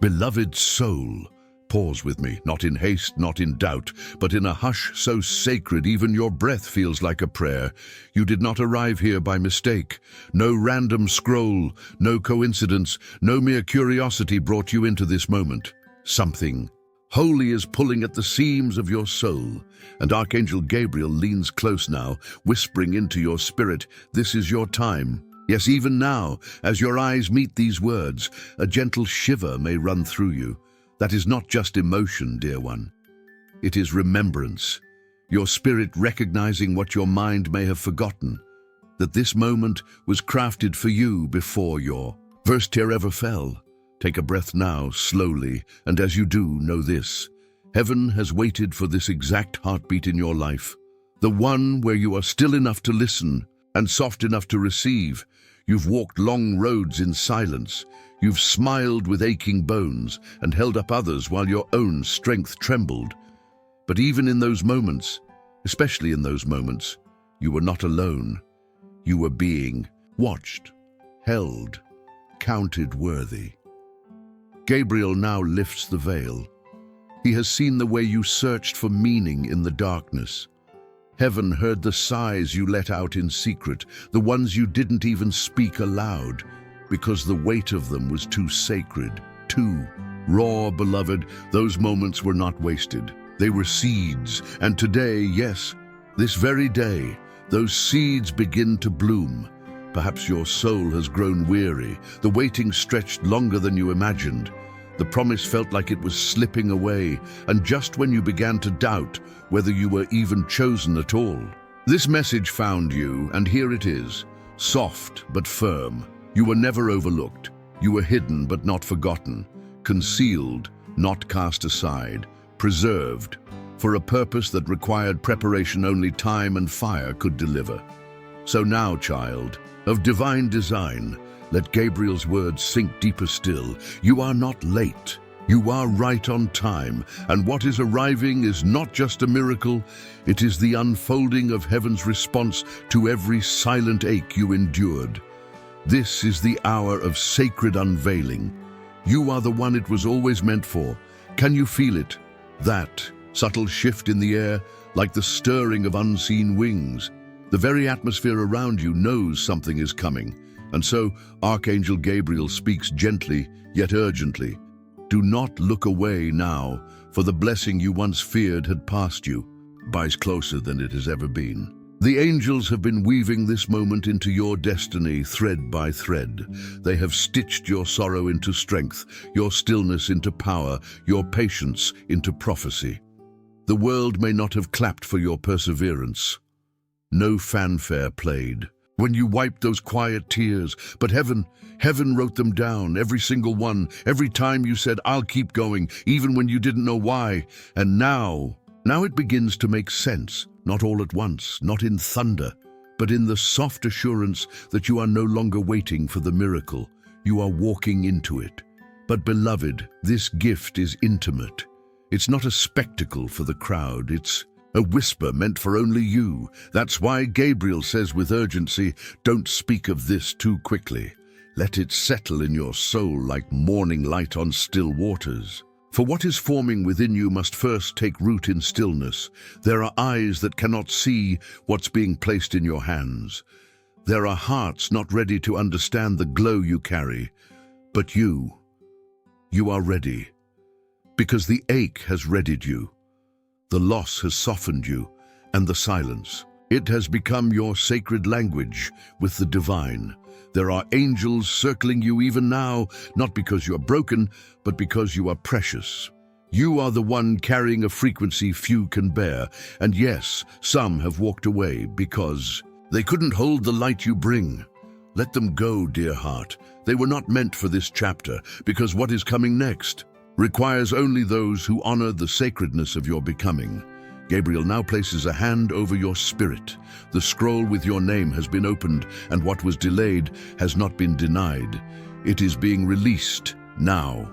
Beloved soul, pause with me, not in haste, not in doubt, but in a hush so sacred even your breath feels like a prayer. You did not arrive here by mistake. No random scroll, no coincidence, no mere curiosity brought you into this moment. Something holy is pulling at the seams of your soul, and Archangel Gabriel leans close now, whispering into your spirit, this is your time. Yes, even now, as your eyes meet these words, a gentle shiver may run through you. That is not just emotion, dear one. It is remembrance, your spirit recognizing what your mind may have forgotten, that this moment was crafted for you before your first tear ever fell. Take a breath now, slowly, and as you do, know this. Heaven has waited for this exact heartbeat in your life, the one where you are still enough to listen and soft enough to receive. You've walked long roads in silence. You've smiled with aching bones and held up others while your own strength trembled. But even in those moments, especially in those moments, you were not alone. You were being watched, held, counted worthy. Gabriel now lifts the veil. He has seen the way you searched for meaning in the darkness. Heaven heard the sighs you let out in secret, the ones you didn't even speak aloud, because the weight of them was too sacred, too raw. Beloved, those moments were not wasted. They were seeds, and today, yes, this very day, those seeds begin to bloom. Perhaps your soul has grown weary, the waiting stretched longer than you imagined. The promise felt like it was slipping away, and just when you began to doubt whether you were even chosen at all, this message found you, and here it is, soft but firm. You were never overlooked. You were hidden but not forgotten, concealed, not cast aside, preserved, for a purpose that required preparation only time and fire could deliver. So now, child of divine design, let Gabriel's words sink deeper still. You are not late. You are right on time, and what is arriving is not just a miracle, it is the unfolding of heaven's response to every silent ache you endured. This is the hour of sacred unveiling. You are the one it was always meant for. Can you feel it? That subtle shift in the air, like the stirring of unseen wings. The very atmosphere around you knows something is coming. And so, Archangel Gabriel speaks gently, yet urgently. Do not look away now, for the blessing you once feared had passed you, buys closer than it has ever been. The angels have been weaving this moment into your destiny thread by thread. They have stitched your sorrow into strength, your stillness into power, your patience into prophecy. The world may not have clapped for your perseverance. No fanfare played when you wiped those quiet tears, but heaven wrote them down, every single one, every time you said, I'll keep going, even when you didn't know why. And now it begins to make sense, not all at once, not in thunder, but in the soft assurance that you are no longer waiting for the miracle. You are walking into it. But beloved, this gift is intimate. It's not a spectacle for the crowd, it's a whisper meant for only you. That's why Gabriel says with urgency, don't speak of this too quickly. Let it settle in your soul like morning light on still waters. For what is forming within you must first take root in stillness. There are eyes that cannot see what's being placed in your hands. There are hearts not ready to understand the glow you carry. But you are ready. Because the ache has readied you. The loss has softened you, and the silence. It has become your sacred language with the divine. There are angels circling you even now, not because you are broken, but because you are precious. You are the one carrying a frequency few can bear, and yes, some have walked away because they couldn't hold the light you bring. Let them go, dear heart. They were not meant for this chapter, because what is coming next requires only those who honor the sacredness of your becoming. Gabriel now places a hand over your spirit. The scroll with your name has been opened, and what was delayed has not been denied. It is being released now.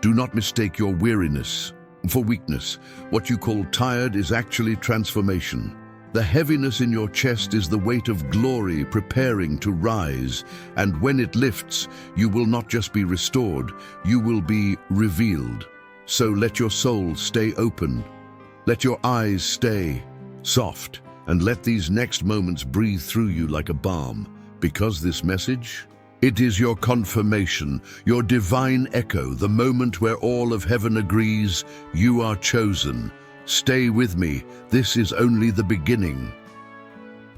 Do not mistake your weariness for weakness. What you call tired is actually transformation. The heaviness in your chest is the weight of glory preparing to rise, and when it lifts, you will not just be restored, you will be revealed. So let your soul stay open. Let your eyes stay soft, and let these next moments breathe through you like a balm. Because this message, it is your confirmation, your divine echo, the moment where all of heaven agrees, you are chosen. Stay with me, this is only the beginning.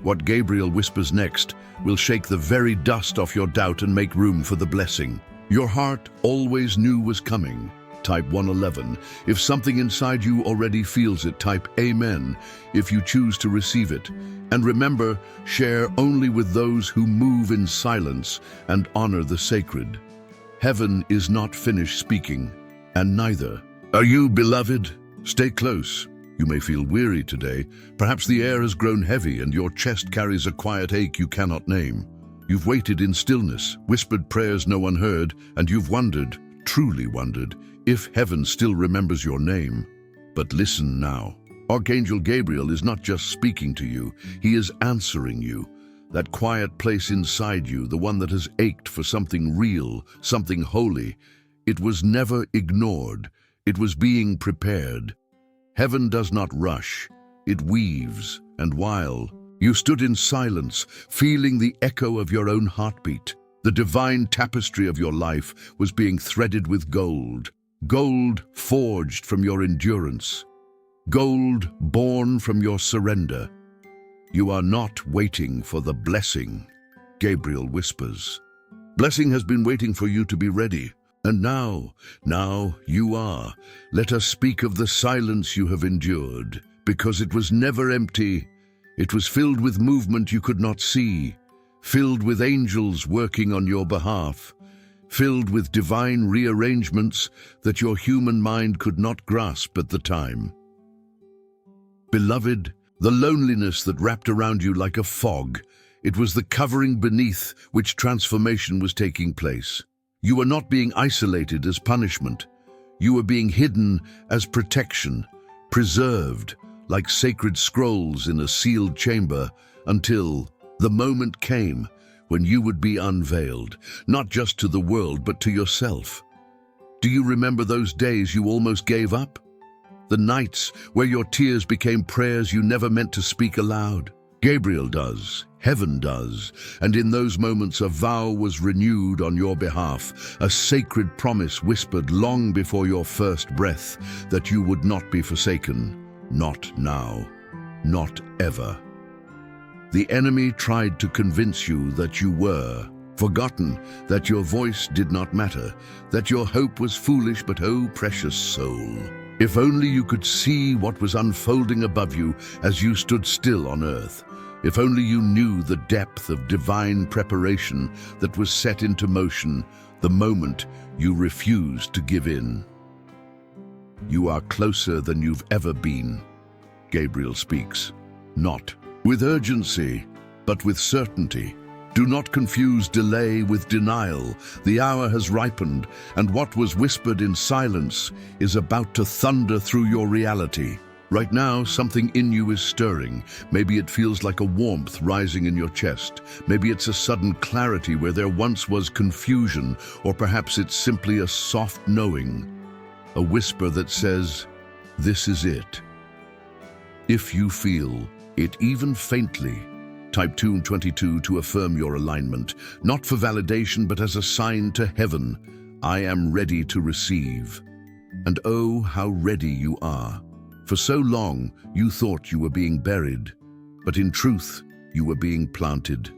What Gabriel whispers next will shake the very dust off your doubt and make room for the blessing your heart always knew was coming. Type 111. If something inside you already feels it, type Amen if you choose to receive it. And remember, share only with those who move in silence and honor the sacred. Heaven is not finished speaking, and neither are you, beloved. Stay close. You may feel weary today. Perhaps the air has grown heavy and your chest carries a quiet ache you cannot name. You've waited in stillness, whispered prayers no one heard, and you've wondered, truly wondered, if heaven still remembers your name. But listen now. Archangel Gabriel is not just speaking to you, he is answering you. That quiet place inside you, the one that has ached for something real, something holy, it was never ignored. It was being prepared. Heaven does not rush, it weaves, and while you stood in silence, feeling the echo of your own heartbeat, the divine tapestry of your life was being threaded with gold. Gold forged from your endurance. Gold born from your surrender. You are not waiting for the blessing, Gabriel whispers. Blessing has been waiting for you to be ready. And now you are. Let us speak of the silence you have endured, because it was never empty. It was filled with movement you could not see, filled with angels working on your behalf, filled with divine rearrangements that your human mind could not grasp at the time. Beloved, the loneliness that wrapped around you like a fog, it was the covering beneath which transformation was taking place. You were not being isolated as punishment. You were being hidden as protection, preserved like sacred scrolls in a sealed chamber until the moment came when you would be unveiled, not just to the world but to yourself. Do you remember those days you almost gave up? The nights where your tears became prayers you never meant to speak aloud? Gabriel does. Heaven does, and in those moments a vow was renewed on your behalf, a sacred promise whispered long before your first breath that you would not be forsaken, not now, not ever. The enemy tried to convince you that you were forgotten, that your voice did not matter, that your hope was foolish, but oh, precious soul, if only you could see what was unfolding above you as you stood still on earth. If only you knew the depth of divine preparation that was set into motion the moment you refused to give in. You are closer than you've ever been, Gabriel speaks, not with urgency, but with certainty. Do not confuse delay with denial. The hour has ripened, and what was whispered in silence is about to thunder through your reality. Right now, something in you is stirring. Maybe it feels like a warmth rising in your chest. Maybe it's a sudden clarity where there once was confusion, or perhaps it's simply a soft knowing, a whisper that says, "This is it." If you feel it even faintly, type 222 to affirm your alignment, not for validation but as a sign to heaven. I am ready to receive. And oh, how ready you are. For so long, you thought you were being buried, but in truth, you were being planted.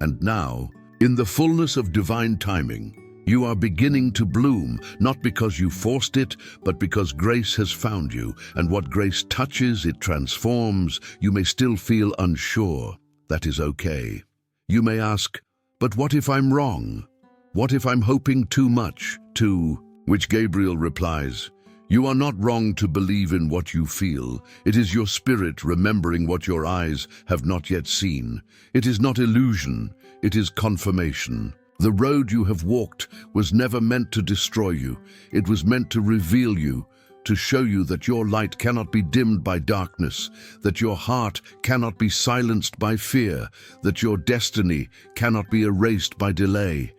And now, in the fullness of divine timing, you are beginning to bloom, not because you forced it, but because grace has found you. And what grace touches, it transforms. You may still feel unsure. That is okay. You may ask, but what if I'm wrong? What if I'm hoping too much? To which Gabriel replies, you are not wrong to believe in what you feel. It is your spirit remembering what your eyes have not yet seen. It is not illusion, it is confirmation. The road you have walked was never meant to destroy you. It was meant to reveal you. to show you that your light cannot be dimmed by darkness, that your heart cannot be silenced by fear, that your destiny cannot be erased by delay.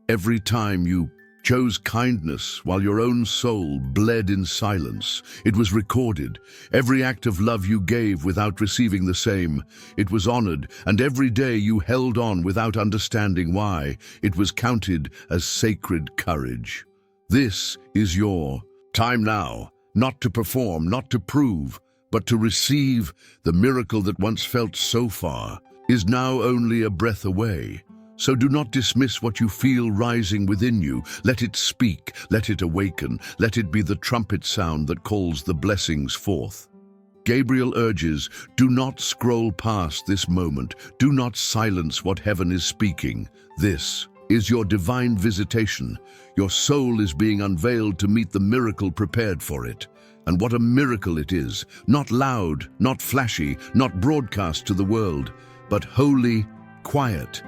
Every time you chose kindness while your own soul bled in silence, it was recorded. Every act of love you gave without receiving the same, it was honored, and every day you held on without understanding why, it was counted as sacred courage. This is your time now, not to perform, not to prove, but to receive. The miracle that once felt so far is now only a breath away. So do not dismiss what you feel rising within you. Let it speak, let it awaken, let it be the trumpet sound that calls the blessings forth. Gabriel urges, do not scroll past this moment. Do not silence what heaven is speaking. This is your divine visitation. Your soul is being unveiled to meet the miracle prepared for it. And what a miracle it is, not loud, not flashy, not broadcast to the world, but holy, quiet,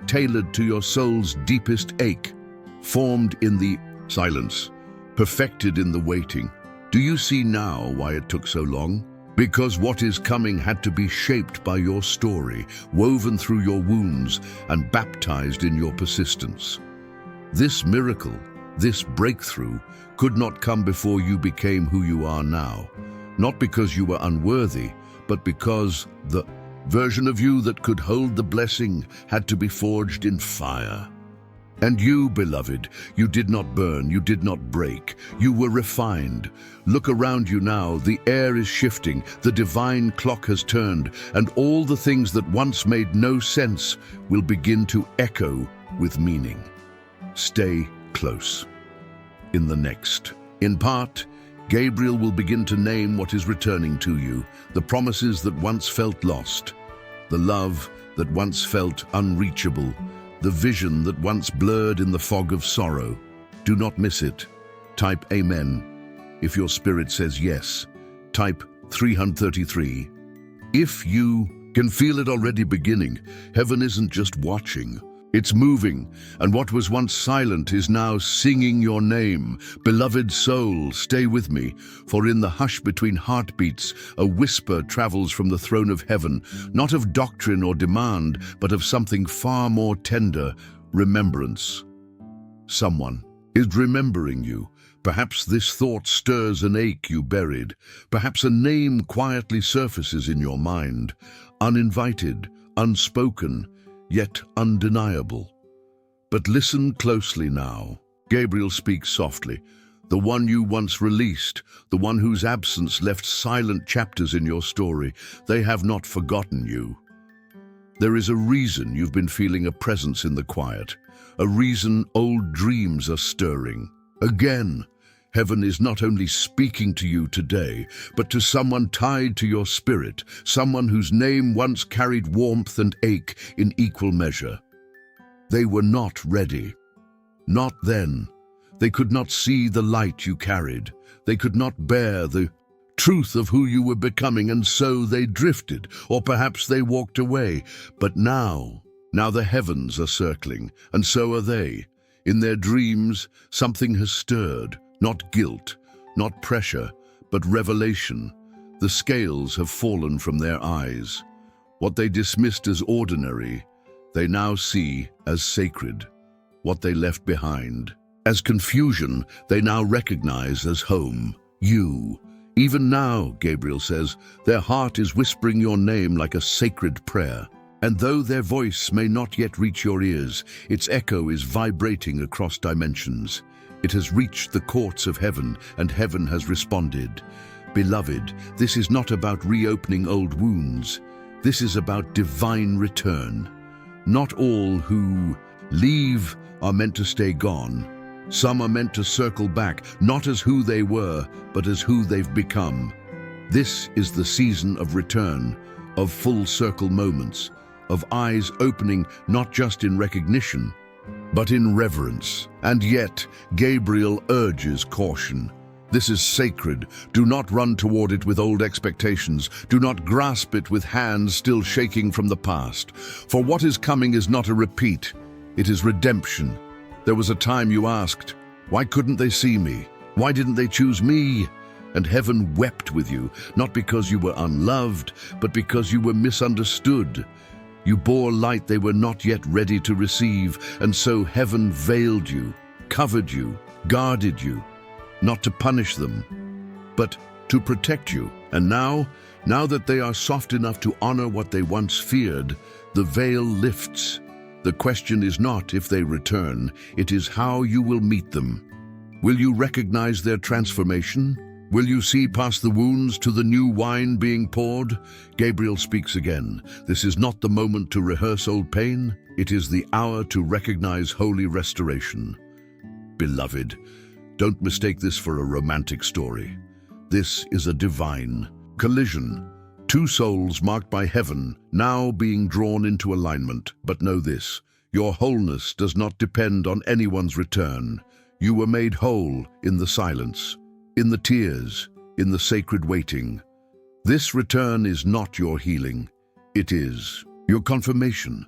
tailored to your soul's deepest ache, formed in the silence, perfected in the waiting. Do you see now why it took so long? Because what is coming had to be shaped by your story, woven through your wounds, and baptized in your persistence. This miracle, this breakthrough, could not come before you became who you are now. Not because you were unworthy, but because the version of you that could hold the blessing had to be forged in fire. And you, beloved, you did not burn, you did not break, you were refined. Look around you now, the air is shifting, the divine clock has turned, and all the things that once made no sense will begin to echo with meaning. Stay close. In the next, in part, Gabriel will begin to name what is returning to you, the promises that once felt lost, the love that once felt unreachable, the vision that once blurred in the fog of sorrow. Do not miss it. Type Amen. If your spirit says yes, type 333. If you can feel it already beginning, heaven isn't just watching. It's moving, and what was once silent is now singing your name. Beloved soul, stay with me, for in the hush between heartbeats, a whisper travels from the throne of heaven, not of doctrine or demand, but of something far more tender, remembrance. Someone is remembering you. Perhaps this thought stirs an ache you buried. Perhaps a name quietly surfaces in your mind, uninvited, unspoken, yet undeniable. But listen closely now. Gabriel speaks softly. The one you once released, the one whose absence left silent chapters in your story, they have not forgotten you. There is a reason you've been feeling a presence in the quiet, a reason old dreams are stirring. Again, heaven is not only speaking to you today, but to someone tied to your spirit, someone whose name once carried warmth and ache in equal measure. They were not ready. Not then. They could not see the light you carried. They could not bear the truth of who you were becoming, and so they drifted, or perhaps they walked away. But now the heavens are circling, and so are they. In their dreams, something has stirred. Not guilt, not pressure, but revelation. The scales have fallen from their eyes. What they dismissed as ordinary, they now see as sacred. What they left behind as confusion, they now recognize as home. You. Even now, Gabriel says, their heart is whispering your name like a sacred prayer. And though their voice may not yet reach your ears, its echo is vibrating across dimensions. It has reached the courts of heaven, and heaven has responded. Beloved, this is not about reopening old wounds. This is about divine return. Not all who leave are meant to stay gone. Some are meant to circle back, not as who they were, but as who they've become. This is the season of return, of full circle moments, of eyes opening not just in recognition, but in reverence. And yet, Gabriel urges caution. This is sacred. Do not run toward it with old expectations. Do not grasp it with hands still shaking from the past. For what is coming is not a repeat. It is redemption. There was a time you asked, why couldn't they see me? Why didn't they choose me? And heaven wept with you, not because you were unloved, but because you were misunderstood. You bore light they were not yet ready to receive, and so heaven veiled you, covered you, guarded you, not to punish them, but to protect you. And now that they are soft enough to honor what they once feared, the veil lifts. The question is not if they return, it is how you will meet them. Will you recognize their transformation? Will you see past the wounds to the new wine being poured? Gabriel speaks again. This is not the moment to rehearse old pain. It is the hour to recognize holy restoration. Beloved, don't mistake this for a romantic story. This is a divine collision. Two souls marked by heaven, now being drawn into alignment. But know this, your wholeness does not depend on anyone's return. You were made whole in the silence, in the tears, in the sacred waiting. This return is not your healing. It is your confirmation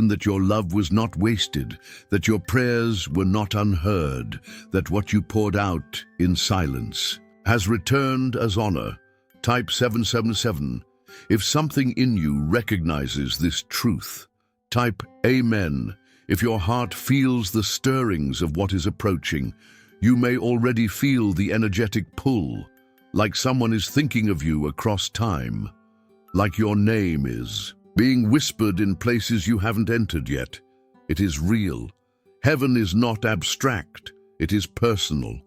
that your love was not wasted, that your prayers were not unheard, that what you poured out in silence has returned as honor. Type 777. If something in you recognizes this truth, type Amen. If your heart feels the stirrings of what is approaching, you may already feel the energetic pull, like someone is thinking of you across time, like your name is being whispered in places you haven't entered yet. It is real. Heaven is not abstract, it is personal.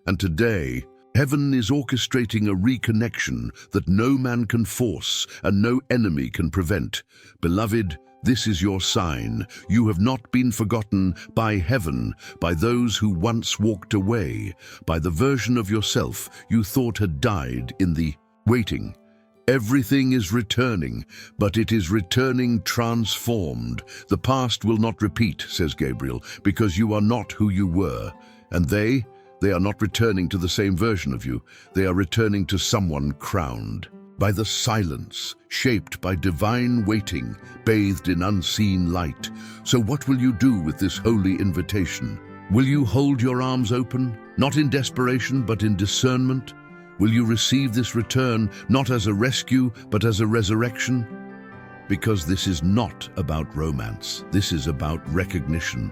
And today, heaven is orchestrating a reconnection that no man can force and no enemy can prevent. Beloved, this is your sign. You have not been forgotten by heaven, by those who once walked away, by the version of yourself you thought had died in the waiting. Everything is returning, but it is returning transformed. The past will not repeat, says Gabriel, because you are not who you were. And they are not returning to the same version of you. They are returning to someone crowned by the silence, shaped by divine waiting, bathed in unseen light. So what will you do with this holy invitation? Will you hold your arms open, not in desperation, but in discernment? Will you receive this return, not as a rescue, but as a resurrection? Because this is not about romance. This is about recognition.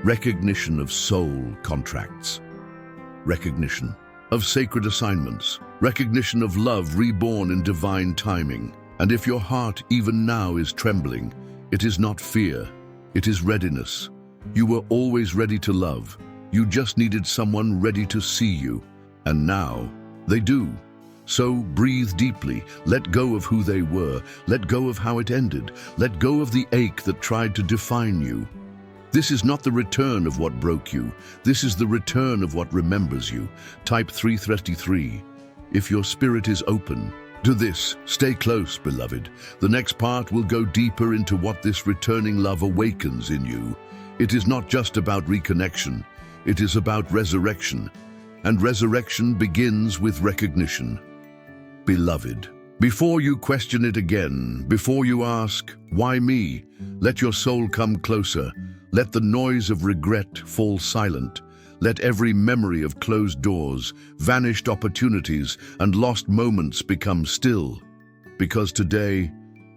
Recognition of soul contracts. Recognition of sacred assignments. Recognition of love reborn in divine timing. And if your heart even now is trembling, it is not fear, it is readiness. You were always ready to love. You just needed someone ready to see you. And now, they do. So breathe deeply, let go of who they were, let go of how it ended, let go of the ache that tried to define you. This is not the return of what broke you, this is the return of what remembers you. Type 333. If your spirit is open to this, stay close, beloved. The next part will go deeper into what this returning love awakens in you. It is not just about reconnection, it is about resurrection. And resurrection begins with recognition. Beloved, before you question it again, before you ask, why me? Let your soul come closer. Let the noise of regret fall silent. Let every memory of closed doors, vanished opportunities, and lost moments become still. Because today,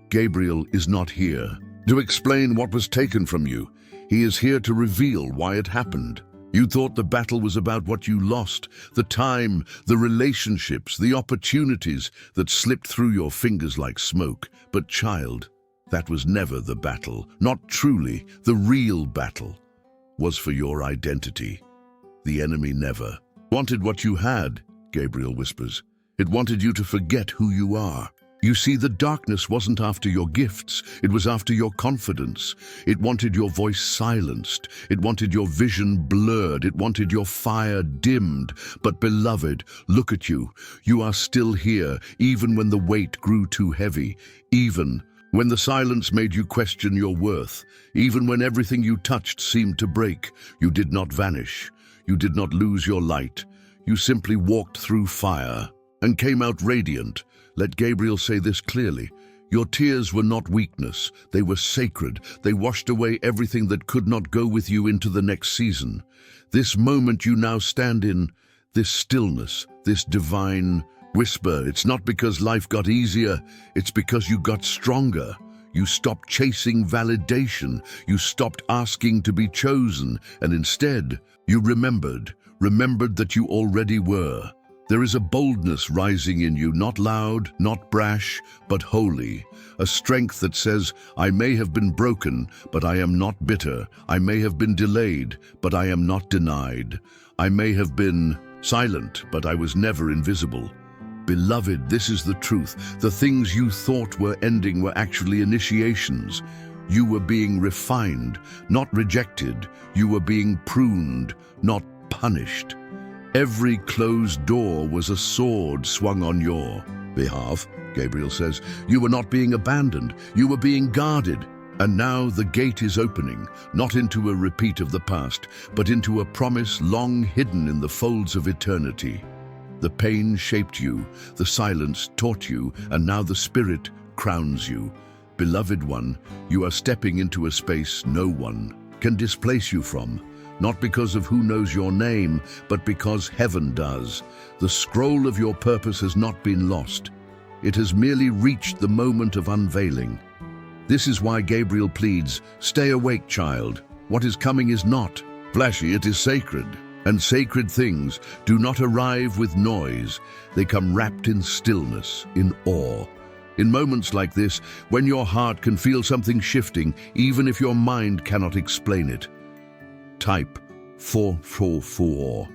Gabriel is not here to explain what was taken from you. He is here to reveal why it happened. You thought the battle was about what you lost, the time, the relationships, the opportunities that slipped through your fingers like smoke. But child, that was never the battle. Not truly. The real battle was for your identity. The enemy never wanted what you had, Gabriel whispers. It wanted you to forget who you are. You see, the darkness wasn't after your gifts, it was after your confidence. It wanted your voice silenced, it wanted your vision blurred, it wanted your fire dimmed. But beloved, look at you. You are still here, even when the weight grew too heavy, even when the silence made you question your worth, even when everything you touched seemed to break. You did not vanish, you did not lose your light. You simply walked through fire and came out radiant. Let Gabriel say this clearly. Your tears were not weakness. They were sacred. They washed away everything that could not go with you into the next season. This moment you now stand in, this stillness, this divine whisper. It's not because life got easier, it's because you got stronger. You stopped chasing validation, you stopped asking to be chosen, and instead, you remembered that you already were. There is a boldness rising in you, not loud, not brash, but holy. A strength that says, I may have been broken, but I am not bitter. I may have been delayed, but I am not denied. I may have been silent, but I was never invisible. Beloved, this is the truth. The things you thought were ending were actually initiations. You were being refined, not rejected. You were being pruned, not punished. Every closed door was a sword swung on your behalf, Gabriel says. You were not being abandoned, you were being guarded. And now the gate is opening, not into a repeat of the past, but into a promise long hidden in the folds of eternity. The pain shaped you, the silence taught you, and now the Spirit crowns you. Beloved one, you are stepping into a space no one can displace you from. Not because of who knows your name, but because heaven does. The scroll of your purpose has not been lost. It has merely reached the moment of unveiling. This is why Gabriel pleads, stay awake, child. What is coming is not flashy, it is sacred. And sacred things do not arrive with noise. They come wrapped in stillness, in awe. In moments like this, when your heart can feel something shifting, even if your mind cannot explain it, type 444.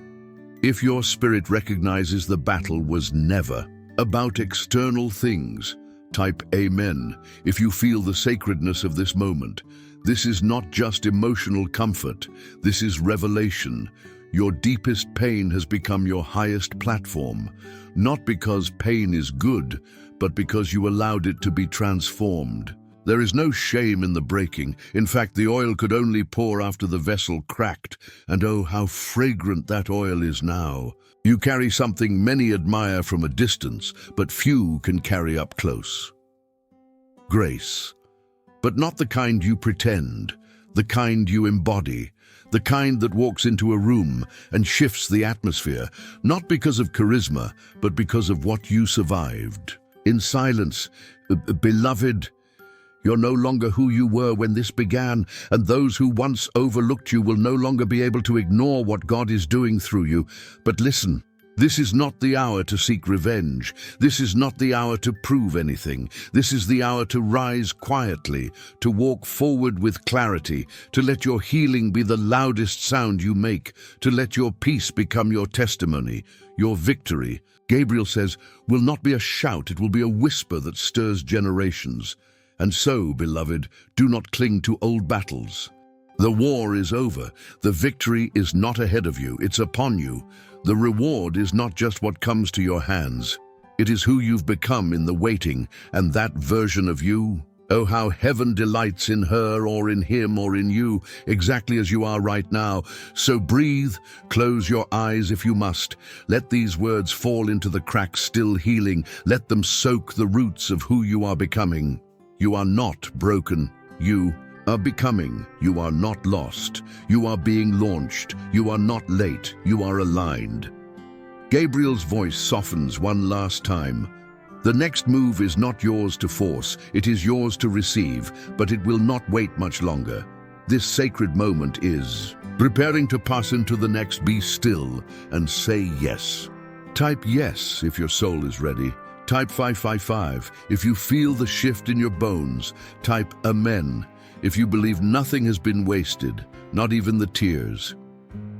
If your spirit recognizes the battle was never about external things, type Amen. If you feel the sacredness of this moment, this is not just emotional comfort, this is revelation. Your deepest pain has become your highest platform, not because pain is good, but because you allowed it to be transformed. There is no shame in the breaking. In fact, the oil could only pour after the vessel cracked, and oh, how fragrant that oil is now. You carry something many admire from a distance, but few can carry up close. Grace. But not the kind you pretend, the kind you embody, the kind that walks into a room and shifts the atmosphere, not because of charisma, but because of what you survived. In silence, beloved, you're no longer who you were when this began, and those who once overlooked you will no longer be able to ignore what God is doing through you. But listen, this is not the hour to seek revenge. This is not the hour to prove anything. This is the hour to rise quietly, to walk forward with clarity, to let your healing be the loudest sound you make, to let your peace become your testimony, your victory. Gabriel says, will not be a shout, it will be a whisper that stirs generations. And so, beloved, do not cling to old battles. The war is over. The victory is not ahead of you, it's upon you. The reward is not just what comes to your hands. It is who you've become in the waiting, and that version of you. Oh, how heaven delights in her or in him or in you, exactly as you are right now. So breathe, close your eyes if you must. Let these words fall into the cracks still healing. Let them soak the roots of who you are becoming. You are not broken. You are becoming. You are not lost. You are being launched. You are not late. You are aligned. Gabriel's voice softens one last time. The next move is not yours to force. It is yours to receive, but it will not wait much longer. This sacred moment is preparing to pass into the next. Be still and say yes. Type yes if your soul is ready. Type 555 if you feel the shift in your bones. Type Amen if you believe nothing has been wasted, not even the tears.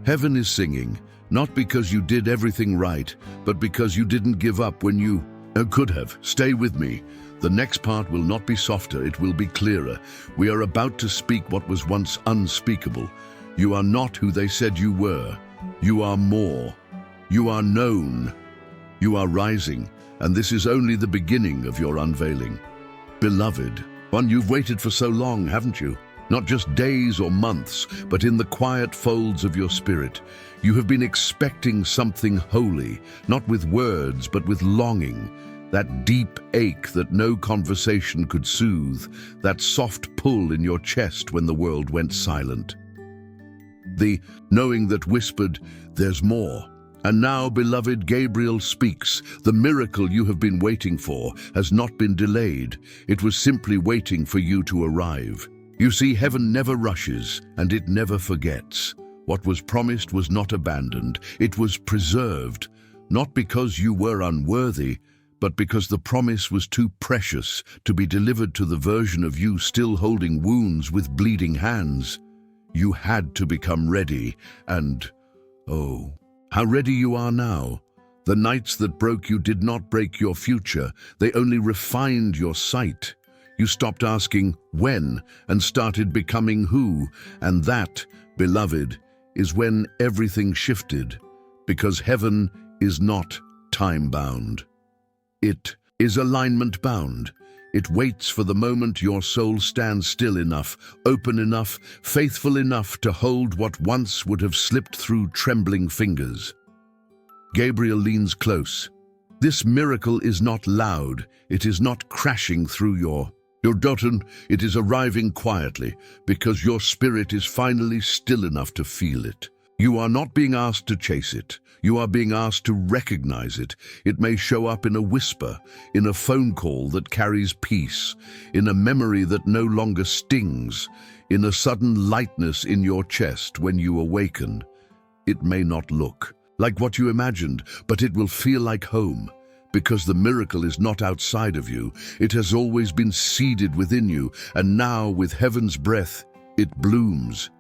Heaven is singing, not because you did everything right, but because you didn't give up when you could have. Stay with me. The next part will not be softer, it will be clearer. We are about to speak what was once unspeakable. You are not who they said you were. You are more. You are known. You are rising, and this is only the beginning of your unveiling. Beloved, one, you've waited for so long, haven't you? Not just days or months, but in the quiet folds of your spirit. You have been expecting something holy, not with words, but with longing. That deep ache that no conversation could soothe, that soft pull in your chest when the world went silent. The knowing that whispered, there's more. And now, beloved, Gabriel speaks. The miracle you have been waiting for has not been delayed. It was simply waiting for you to arrive. You see, heaven never rushes, and it never forgets. What was promised was not abandoned. It was preserved, not because you were unworthy, but because the promise was too precious to be delivered to the version of you still holding wounds with bleeding hands. You had to become ready, and, oh, how ready you are now. The nights that broke you did not break your future. They only refined your sight. You stopped asking when and started becoming who. And that, beloved, is when everything shifted. Because heaven is not time-bound. It is alignment-bound. It waits for the moment your soul stands still enough, open enough, faithful enough to hold what once would have slipped through trembling fingers. Gabriel leans close. This miracle is not loud. It is not crashing through your Doten. It is arriving quietly, because your spirit is finally still enough to feel it. You are not being asked to chase it. You are being asked to recognize it. It may show up in a whisper, in a phone call that carries peace, in a memory that no longer stings, in a sudden lightness in your chest when you awaken. It may not look like what you imagined, but it will feel like home, because the miracle is not outside of you. It has always been seeded within you, and now, with heaven's breath, it blooms.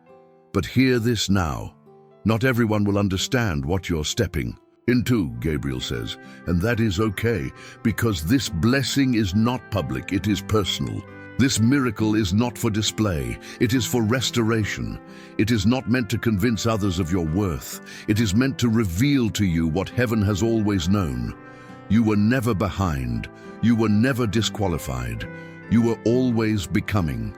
But hear this now. Not everyone will understand what you're stepping into, Gabriel says, and that is okay, because this blessing is not public, it is personal. This miracle is not for display, it is for restoration. It is not meant to convince others of your worth. It is meant to reveal to you what heaven has always known. You were never behind. You were never disqualified. You were always becoming.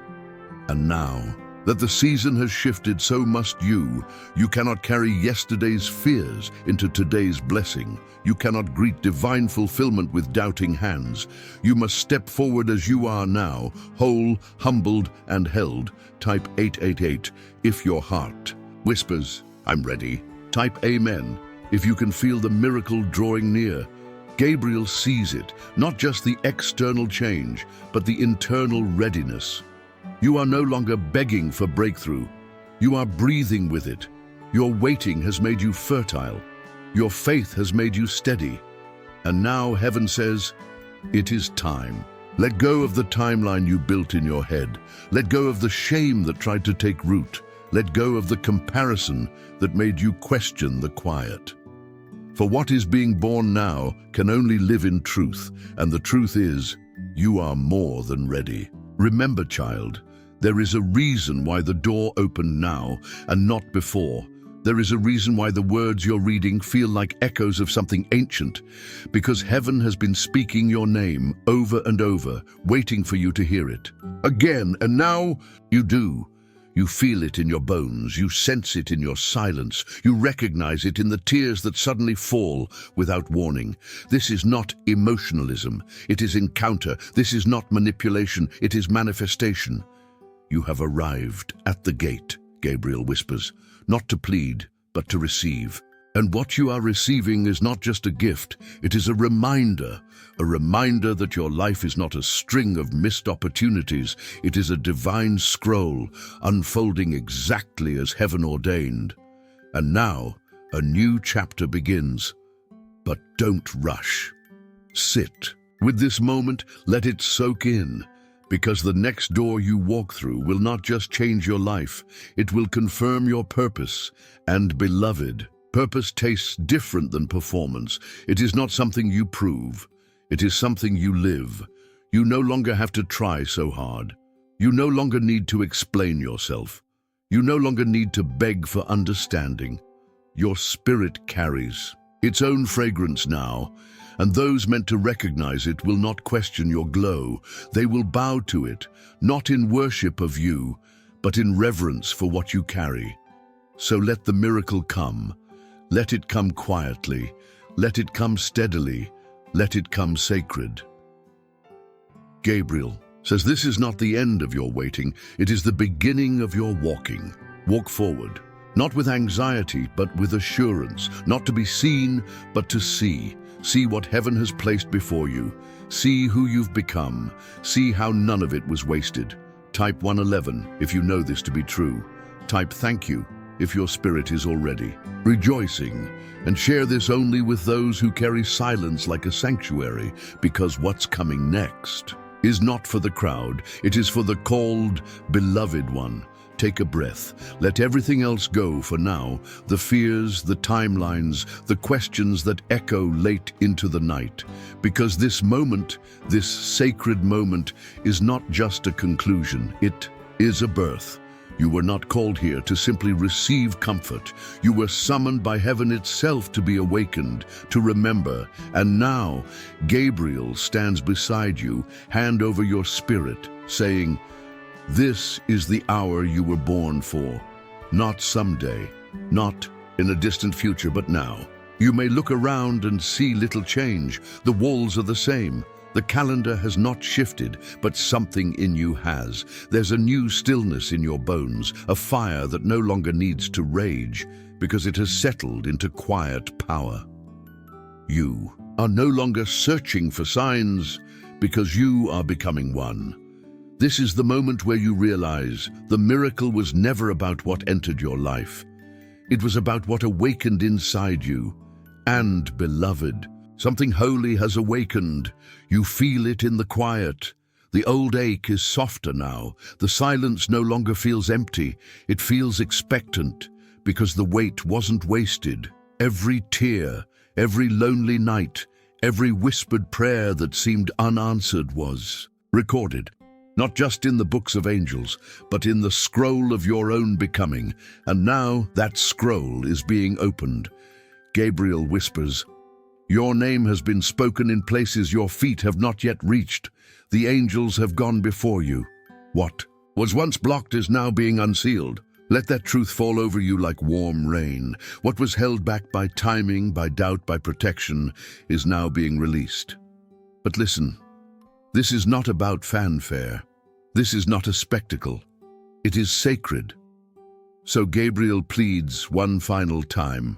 And now that the season has shifted, so must you. You cannot carry yesterday's fears into today's blessing. You cannot greet divine fulfillment with doubting hands. You must step forward as you are now, whole, humbled, and held. Type 888 if your heart whispers, I'm ready. Type Amen if you can feel the miracle drawing near. Gabriel sees it, not just the external change, but the internal readiness. You are no longer begging for breakthrough. You are breathing with it. Your waiting has made you fertile. Your faith has made you steady. And now heaven says, it is time. Let go of the timeline you built in your head. Let go of the shame that tried to take root. Let go of the comparison that made you question the quiet. For what is being born now can only live in truth, and the truth is, you are more than ready. Remember, child, there is a reason why the door opened now and not before. There is a reason why the words you're reading feel like echoes of something ancient, because heaven has been speaking your name over and over, waiting for you to hear it. Again, and now you do. You feel it in your bones, you sense it in your silence, you recognize it in the tears that suddenly fall without warning. This is not emotionalism, it is encounter. This is not manipulation, it is manifestation. You have arrived at the gate, Gabriel whispers, not to plead, but to receive. And what you are receiving is not just a gift, it is a reminder that your life is not a string of missed opportunities. It is a divine scroll, unfolding exactly as heaven ordained. And now, a new chapter begins. But don't rush. Sit with this moment, let it soak in. Because the next door you walk through will not just change your life, it will confirm your purpose. And beloved, purpose tastes different than performance. It is not something you prove. It is something you live. You no longer have to try so hard. You no longer need to explain yourself. You no longer need to beg for understanding. Your spirit carries its own fragrance now, and those meant to recognize it will not question your glow. They will bow to it, not in worship of you, but in reverence for what you carry. So let the miracle come. Let it come quietly. Let it come steadily. Let it come sacred. Gabriel says this is not the end of your waiting. It is the beginning of your walking. Walk forward. Not with anxiety, but with assurance. Not to be seen, but to see. See what heaven has placed before you. See who you've become. See how none of it was wasted. Type 111 if you know this to be true. Type thank you if your spirit is already rejoicing. And share this only with those who carry silence like a sanctuary, because what's coming next is not for the crowd. It is for the called, beloved one. Take a breath. Let everything else go for now. The fears, the timelines, the questions that echo late into the night. Because this moment, this sacred moment, is not just a conclusion. It is a birth. You were not called here to simply receive comfort. You were summoned by heaven itself to be awakened, to remember. And now, Gabriel stands beside you, hand over your spirit, saying, "This is the hour you were born for. Not someday, not in a distant future, but now." You may look around and see little change. The walls are the same. The calendar has not shifted, but something in you has. There's a new stillness in your bones, a fire that no longer needs to rage, because it has settled into quiet power. You are no longer searching for signs, because you are becoming one. This is the moment where you realize the miracle was never about what entered your life. It was about what awakened inside you. And, beloved, something holy has awakened. You feel it in the quiet. The old ache is softer now. The silence no longer feels empty. It feels expectant, because the weight wasn't wasted. Every tear, every lonely night, every whispered prayer that seemed unanswered was recorded. Not just in the books of angels, but in the scroll of your own becoming. And now that scroll is being opened. Gabriel whispers, "Your name has been spoken in places your feet have not yet reached. The angels have gone before you. What was once blocked is now being unsealed. Let that truth fall over you like warm rain. What was held back by timing, by doubt, by protection, is now being released." But listen, this is not about fanfare. This is not a spectacle. It is sacred. So Gabriel pleads one final time.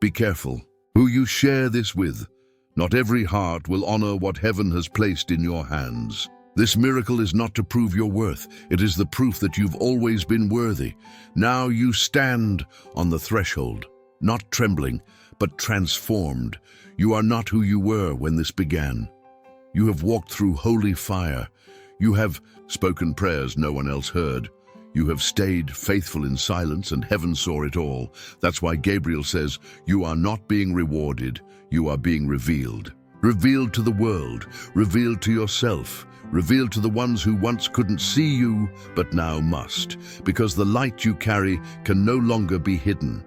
Be careful who you share this with. Not every heart will honor what heaven has placed in your hands. This miracle is not to prove your worth. It is the proof that you've always been worthy. Now you stand on the threshold, not trembling, but transformed. You are not who you were when this began. You have walked through holy fire. You have spoken prayers no one else heard. You have stayed faithful in silence, and heaven saw it all. That's why Gabriel says, you are not being rewarded, you are being revealed. Revealed to the world, revealed to yourself, revealed to the ones who once couldn't see you, but now must, because the light you carry can no longer be hidden.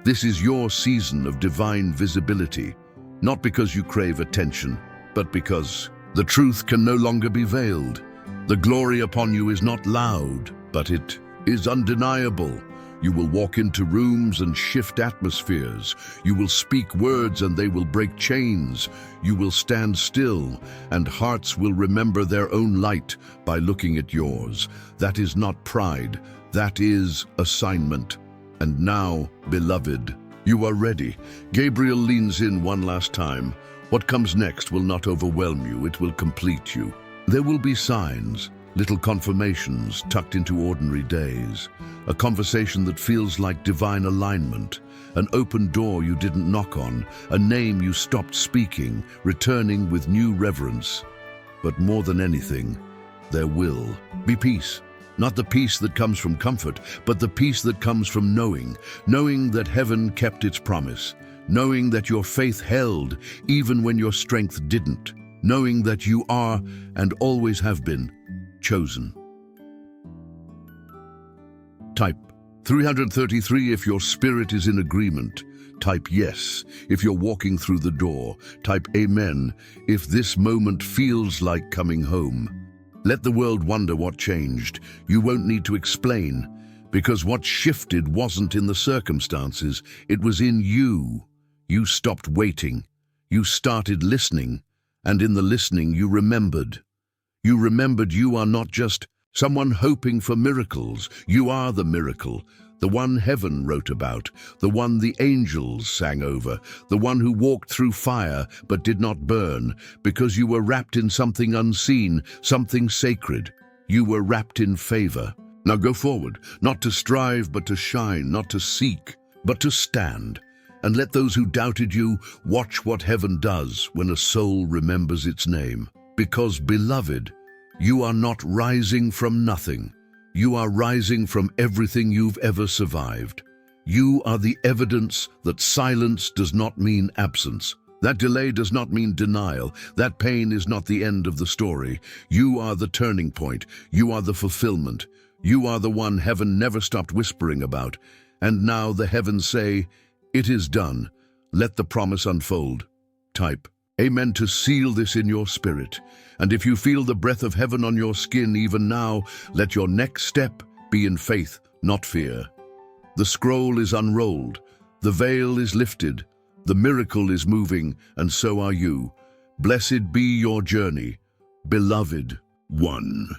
This is your season of divine visibility, not because you crave attention, but because the truth can no longer be veiled. The glory upon you is not loud, but it is undeniable. You will walk into rooms and shift atmospheres. You will speak words and they will break chains. You will stand still and hearts will remember their own light by looking at yours. That is not pride, that is assignment. And now, beloved, you are ready. Gabriel leans in one last time. What comes next will not overwhelm you, it will complete you. There will be signs, little confirmations tucked into ordinary days, a conversation that feels like divine alignment, an open door you didn't knock on, a name you stopped speaking, returning with new reverence. But more than anything, there will be peace. Not the peace that comes from comfort, but the peace that comes from knowing that heaven kept its promise, knowing that your faith held even when your strength didn't, knowing that you are and always have been chosen. Type 333 if your spirit is in agreement. Type yes if you're walking through the door. Type amen if this moment feels like coming home. Let the world wonder what changed. You won't need to explain, because what shifted wasn't in the circumstances, it was in you. You stopped waiting. You started listening, and in the listening you remembered. You remembered you are not just someone hoping for miracles. You are the miracle, the one heaven wrote about, the one the angels sang over, the one who walked through fire but did not burn, because you were wrapped in something unseen, something sacred. You were wrapped in favor. Now go forward, not to strive but to shine, not to seek, but to stand. And let those who doubted you watch what heaven does when a soul remembers its name. Because, beloved, you are not rising from nothing. You are rising from everything you've ever survived. You are the evidence that silence does not mean absence. That delay does not mean denial. That pain is not the end of the story. You are the turning point. You are the fulfillment. You are the one heaven never stopped whispering about. And now the heavens say, "It is done." Let the promise unfold. Type Amen to seal this in your spirit. And if you feel the breath of heaven on your skin even now, let your next step be in faith, not fear. The scroll is unrolled. The veil is lifted. The miracle is moving, and so are you. Blessed be your journey, beloved one.